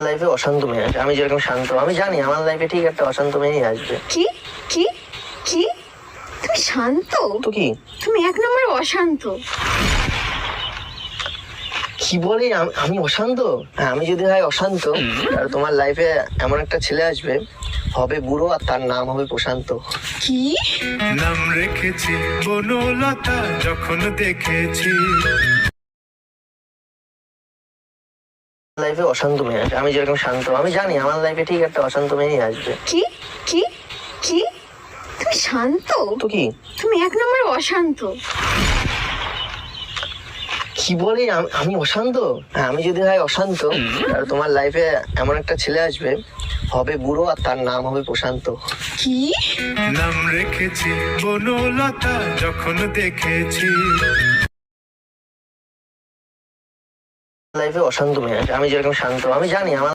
লাইফে অশান্ত মেয়ে আছে, আমি যেরকম শান্ত, আমি জানি আমার লাইফে ঠিক একটা অশান্ত মেয়েই আসবে। কি কি কি তুমি শান্ত? তো কি তুমি এক নম্বরে অশান্ত। কি বলি আমি অশান্ত? হ্যাঁ, আমি যদি হয় অশান্ত, আর তোমার লাইফে এমন একটা ছেলে আসবে, হবে বুড়ো আর তার নাম হবে প্রশান্ত। কি নাম রেখেছি বনলতা যখন দেখেছি। লাইফে অশান্ত মেয়ে আছে, আমি যেরকম শান্ত, আমি জানি আমার লাইফে ঠিক একটা অশান্ত মেয়েই আসবে। কি কি কি তুমি শান্ত? তো কি তুমি এক নম্বরে অশান্ত। কি বলি আমি অশান্ত? হ্যাঁ, আমি যদি হয় অশান্ত, আর তোমার লাইফে এমন একটা ছেলে আসবে, হবে বুড়ো আর তার নাম হবে প্রশান্ত। কি নাম রেখেছি বনলতা যখন দেখেছি। লাইফে অশান্ত মেয়ে আছে, আমি যেরকম শান্ত, আমি জানি আমার